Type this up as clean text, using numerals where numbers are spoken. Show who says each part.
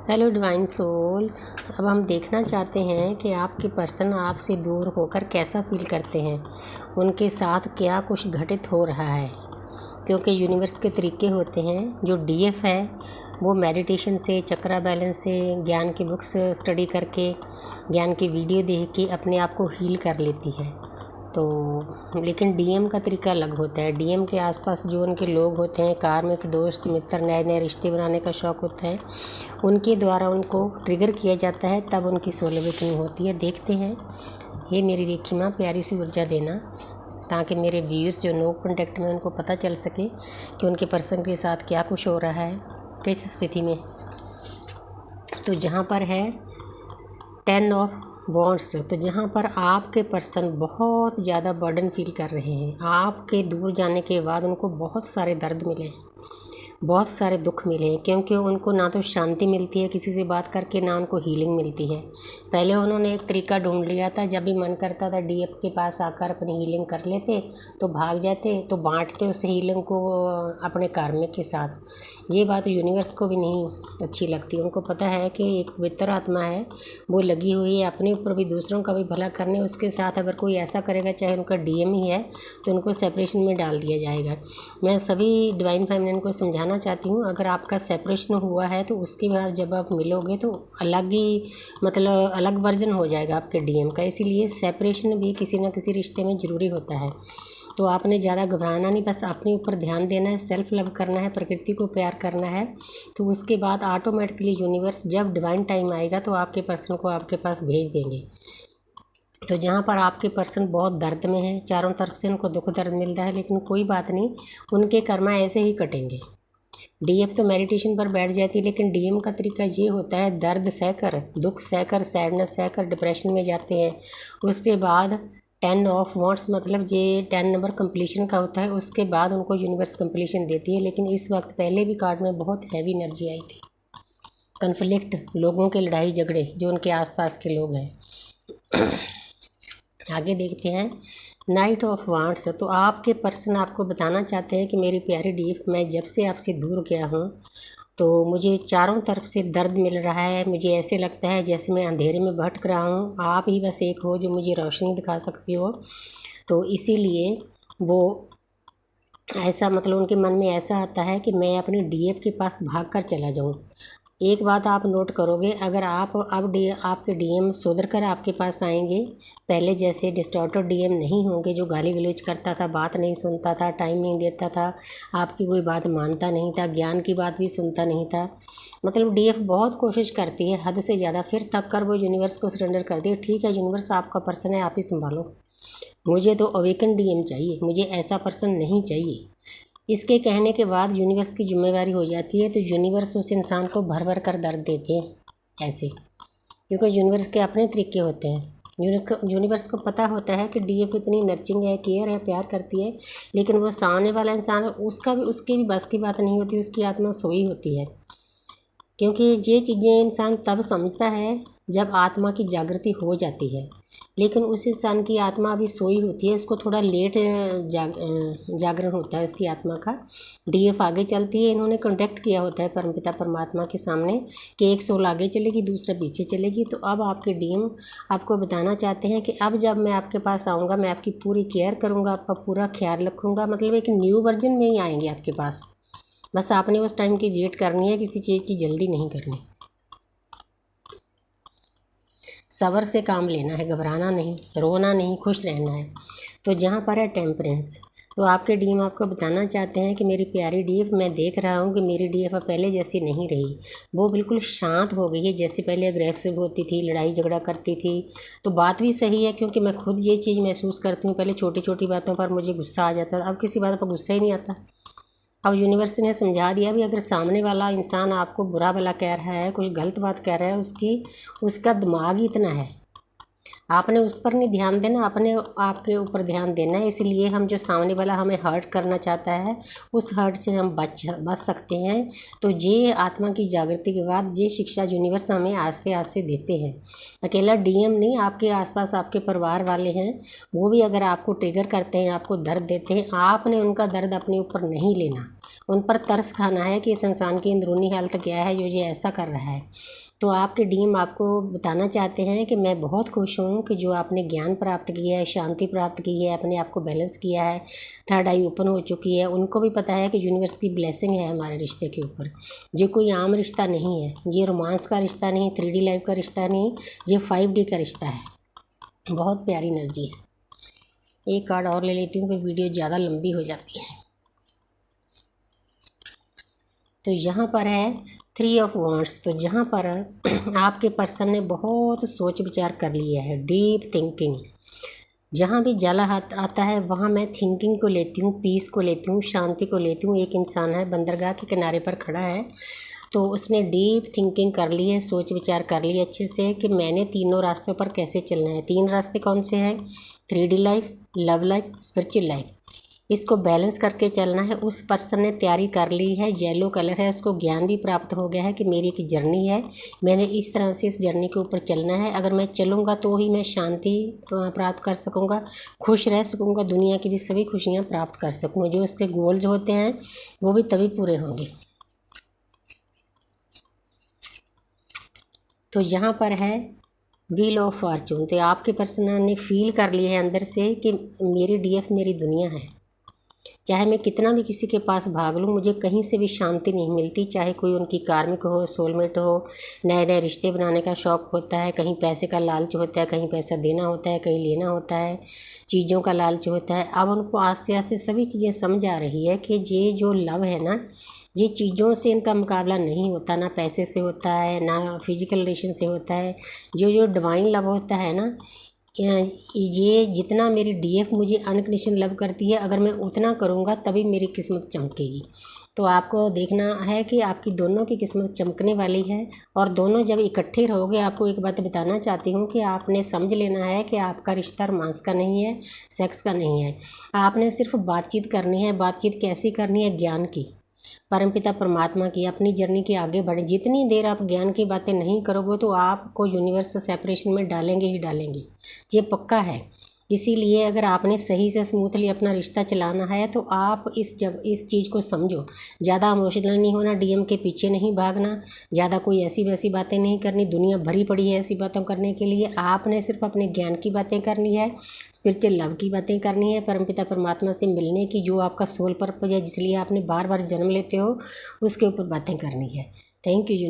Speaker 1: Hello divine souls. अब हम देखना चाहते हैं कि आपके पर्सन आपसे दूर होकर कैसा फील करते हैं, उनके साथ क्या कुछ घटित हो रहा है। क्योंकि यूनिवर्स के तरीके होते हैं। जो डीएफ है वो मेडिटेशन से, चक्रा बैलेंस से, ज्ञान की बुक्स स्टडी करके, ज्ञान की वीडियो देख के अपने आप को हील कर लेती है। तो लेकिन डीएम का तरीका अलग होता है। डीएम के आसपास जो उनके लोग होते हैं, कार्मिक दोस्त मित्र, नए नए रिश्ते बनाने का शौक़ होता है, उनके द्वारा उनको ट्रिगर किया जाता है, तब उनकी सोल अवेकनिंग होती है। देखते हैं। ये मेरी रेखी माँ प्यारी सी ऊर्जा देना, ताकि मेरे व्यूअर्स जो नो कॉन्टैक्ट में, उनको पता चल सके कि उनके पर्सन के साथ क्या कुछ हो रहा है, किस स्थिति में। तो जहाँ पर है 10 ऑफ वॉन्ड्स, तो जहाँ पर आपके पर्सन बहुत ज़्यादा बर्डन फील कर रहे हैं। आपके दूर जाने के बाद उनको बहुत सारे दर्द मिले हैं, बहुत सारे दुख मिले हैं, क्योंकि उनको ना तो शांति मिलती है किसी से बात करके, ना उनको हीलिंग मिलती है। पहले उन्होंने एक तरीका ढूंढ लिया था, जब भी मन करता था डीएफ के पास आकर अपनी हीलिंग कर लेते, तो भाग जाते, तो बांटते उस हीलिंग को अपने कार्मिक के साथ। ये बात यूनिवर्स को भी नहीं अच्छी लगती। उनको पता है कि एक पवित्र आत्मा है, वो लगी हुई है अपने ऊपर भी, दूसरों का भी भला करने। उसके साथ अगर कोई ऐसा करेगा, चाहे उनका डीएम ही है, तो उनको सेपरेशन में डाल दिया जाएगा। मैं सभी डिवाइन फेमिनिन को समझाना चाहती हूँ, अगर आपका सेपरेशन हुआ है तो उसके बाद जब आप मिलोगे तो अलग ही, मतलब अलग वर्जन हो जाएगा आपके डीएम का। इसीलिए सेपरेशन भी किसी न किसी रिश्ते में ज़रूरी होता है। तो आपने ज़्यादा घबराना नहीं, बस अपने ऊपर ध्यान देना है, सेल्फ लव करना है, प्रकृति को प्यार करना है। तो उसके बाद ऑटोमेटिकली यूनिवर्स जब डिवाइन टाइम आएगा तो आपके पर्सन को आपके पास भेज देंगे। तो जहाँ पर आपके पर्सन बहुत दर्द में है, चारों तरफ से उनको दुख दर्द मिल रहा है, लेकिन कोई बात नहीं, उनके कर्मा ऐसे ही कटेंगे। डीएफ तो मेडिटेशन पर बैठ जाती है, लेकिन डीएम का तरीका ये होता है, दर्द सहकर, दुख सहकर, सैडनेस सहकर डिप्रेशन में जाते हैं। उसके बाद 10 ऑफ वॉन्ड्स, मतलब ये 10 नंबर कंप्लीशन का होता है। उसके बाद उनको यूनिवर्स कंप्लीशन देती है। लेकिन इस वक्त पहले भी कार्ड में बहुत हैवी एनर्जी आई थी, कन्फ्लिक्ट, लोगों के लड़ाई झगड़े, जो उनके आसपास के लोग हैं। आगे देखते हैं नाइट ऑफ वांड्स। तो आपके पर्सन आपको बताना चाहते हैं कि मेरी प्यारी डीएफ, मैं जब से आपसे दूर गया हूँ तो मुझे चारों तरफ से दर्द मिल रहा है। मुझे ऐसे लगता है जैसे मैं अंधेरे में भटक रहा हूँ, आप ही बस एक हो जो मुझे रोशनी दिखा सकती हो। तो इसीलिए वो ऐसा, मतलब उनके मन में ऐसा आता है कि मैं अपने डीएफ के पास भाग कर चला जाऊँ। एक बात आप नोट करोगे, अगर आप अब आपके डीएम सुधर कर आपके पास आएंगे, पहले जैसे डिस्टॉर्टेड डीएम नहीं होंगे जो गाली गलौज करता था, बात नहीं सुनता था, टाइम नहीं देता था, आपकी कोई बात मानता नहीं था, ज्ञान की बात भी सुनता नहीं था। मतलब डीएफ बहुत कोशिश करती है, हद से ज़्यादा, फिर तब कर वो यूनिवर्स को सरेंडर कर दिए। ठीक है यूनिवर्स, आपका पर्सन है, आप ही संभालो, मुझे तो अवेकन डीएम चाहिए, मुझे ऐसा पर्सन नहीं चाहिए। इसके कहने के बाद यूनिवर्स की जिम्मेवारी हो जाती है। तो यूनिवर्स उस इंसान को भर भर कर दर्द देते हैं ऐसे, क्योंकि यूनिवर्स के अपने तरीके होते हैं। यूनिवर्स को पता होता है कि डीएफ इतनी नर्चिंग है, केयर है, प्यार करती है, लेकिन वो सामने वाला इंसान, उसकी भी बस की बात नहीं होती, उसकी आत्मा सोई होती है। क्योंकि ये चीज़ें इंसान तब समझता है जब आत्मा की जागृति हो जाती है, लेकिन उस इंसान की आत्मा अभी सोई होती है, उसको थोड़ा लेट जागरण होता है उसकी आत्मा का। डीएफ आगे चलती है, इन्होंने कॉन्टेक्ट किया होता है परमपिता परमात्मा के सामने कि एक सोल आगे चलेगी, दूसरा पीछे चलेगी। तो अब आपके डीएम आपको बताना चाहते हैं कि अब जब मैं आपके पास आऊँगा, मैं आपकी पूरी केयर करूँगा, आपका पूरा ख्याल रखूँगा। मतलब एक न्यू वर्जन में ही आएंगे आपके पास। बस आपने उस टाइम की वेट करनी है, किसी चीज़ की जल्दी नहीं करनी, सब्र से काम लेना है, घबराना नहीं, रोना नहीं, खुश रहना है। तो जहाँ पर है टेम्परेंस, तो आपके डीएम आपको बताना चाहते हैं कि मेरी प्यारी डीएफ, मैं देख रहा हूँ कि मेरी डीएफ अब पहले जैसी नहीं रही, वो बिल्कुल शांत हो गई है। जैसे पहले अग्रेसिव होती थी, लड़ाई झगड़ा करती थी। तो बात भी सही है, क्योंकि मैं खुद ये चीज़ महसूस करती हूँ। पहले छोटी छोटी बातों पर मुझे गुस्सा आ जाता था, अब किसी बात पर गुस्सा ही नहीं आता। अब यूनिवर्स ने समझा दिया भी, अगर सामने वाला इंसान आपको बुरा भला कह रहा है, कुछ गलत बात कह रहा है, उसका दिमाग ही इतना है, आपने उस पर नहीं ध्यान देना, अपने आपके ऊपर ध्यान देना है। इसलिए हम, जो सामने वाला हमें हर्ट करना चाहता है, उस हर्ट से हम बच सकते हैं। तो ये आत्मा की जागृति के बाद ये शिक्षा यूनिवर्स हमें आस्ते आस्ते देते हैं। अकेला डीएम नहीं, आपके आसपास आपके परिवार वाले हैं, वो भी अगर आपको ट्रिगर करते हैं, आपको दर्द देते हैं, आपने उनका दर्द अपने ऊपर नहीं लेना। उन पर तरस खाना है कि इस इंसान की अंदरूनी हालत क्या है जो ये ऐसा कर रहा है। तो आपके डीएम आपको बताना चाहते हैं कि मैं बहुत खुश हूँ कि जो आपने ज्ञान प्राप्त किया है, शांति प्राप्त की है, अपने आप को बैलेंस किया है, थर्ड आई ओपन हो चुकी है। उनको भी पता है कि यूनिवर्स की ब्लेसिंग है हमारे रिश्ते के ऊपर। ये कोई आम रिश्ता नहीं है, ये रोमांस का रिश्ता नहीं, 3D लाइफ का रिश्ता नहीं, ये 5D का रिश्ता है। बहुत प्यारी एनर्जी है। एक कार्ड और ले लेती हूँ, फिर वीडियो ज़्यादा लंबी हो जाती है। तो यहाँ पर है 3 ऑफ वांड्स। तो यहाँ पर आपके पर्सन ने बहुत सोच विचार कर लिया है, डीप थिंकिंग। जहाँ भी जला हाथ आता है वहाँ मैं थिंकिंग को लेती हूँ, पीस को लेती हूँ, शांति को लेती हूँ। एक इंसान है बंदरगाह के किनारे पर खड़ा है, तो उसने डीप थिंकिंग कर ली है, सोच विचार कर ली है अच्छे से कि मैंने तीनों रास्तों पर कैसे चलना है। 3 रास्ते कौन से हैं? 3D life, love life, spiritual life. इसको बैलेंस करके चलना है। उस पर्सन ने तैयारी कर ली है, येलो कलर है, उसको ज्ञान भी प्राप्त हो गया है कि मेरी एक जर्नी है, मैंने इस तरह से इस जर्नी के ऊपर चलना है। अगर मैं चलूँगा तो ही मैं शांति प्राप्त कर सकूँगा, खुश रह सकूँगा, दुनिया की भी सभी खुशियाँ प्राप्त कर सकूँगा। जो उसके गोल्स होते हैं वो भी तभी पूरे होंगे। तो यहाँ पर है व्हील ऑफ फॉर्चून। तो आपके पर्सन ने फील कर लिया है अंदर से कि मेरी डीएफ मेरी दुनिया है। चाहे मैं कितना भी किसी के पास भाग लूँ, मुझे कहीं से भी शांति नहीं मिलती। चाहे कोई उनकी कार्मिक हो, सोलमेट हो, नए नए रिश्ते बनाने का शौक़ होता है, कहीं पैसे का लालच होता है, कहीं पैसा देना होता है, कहीं लेना होता है, चीज़ों का लालच होता है। अब उनको आस्ते आस्ते सभी चीज़ें समझ आ रही है कि ये जो लव है ना, ये चीज़ों से इनका मुकाबला नहीं होता, ना पैसे से होता है, ना फिजिकल रिलेशन से होता है। जो डिवाइन लव होता है ना, ये जितना मेरी डीएफ मुझे अनकंडीशनल लव करती है, अगर मैं उतना करूँगा तभी मेरी किस्मत चमकेगी। तो आपको देखना है कि आपकी दोनों की किस्मत चमकने वाली है। और दोनों जब इकट्ठे रहोगे, आपको एक बात बताना चाहती हूँ कि आपने समझ लेना है कि आपका रिश्ता रोमांस का नहीं है, सेक्स का नहीं है। आपने सिर्फ बातचीत करनी है। बातचीत कैसी करनी है? ज्ञान की, परमपिता परमात्मा की। अपनी जर्नी के आगे बढ़े। जितनी देर आप ज्ञान की बातें नहीं करोगे तो आपको यूनिवर्स से सेपरेशन में डालेंगे ही डालेंगे, ये पक्का है। इसीलिए अगर आपने सही से स्मूथली अपना रिश्ता चलाना है तो आप इस चीज़ को समझो। ज़्यादा इमोशनल नहीं होना, डीएम के पीछे नहीं भागना, ज़्यादा कोई ऐसी वैसी बातें नहीं करनी। दुनिया भरी पड़ी है ऐसी बातों करने के लिए। आपने सिर्फ अपने ज्ञान की बातें करनी है, स्पिरिचुअल लव की बातें करनी है, परमपिता परमात्मा से मिलने की, जो आपका सोल पर्पज है, जिसलिए आपने बार बार जन्म लेते हो, उसके ऊपर बातें करनी है। Thank you.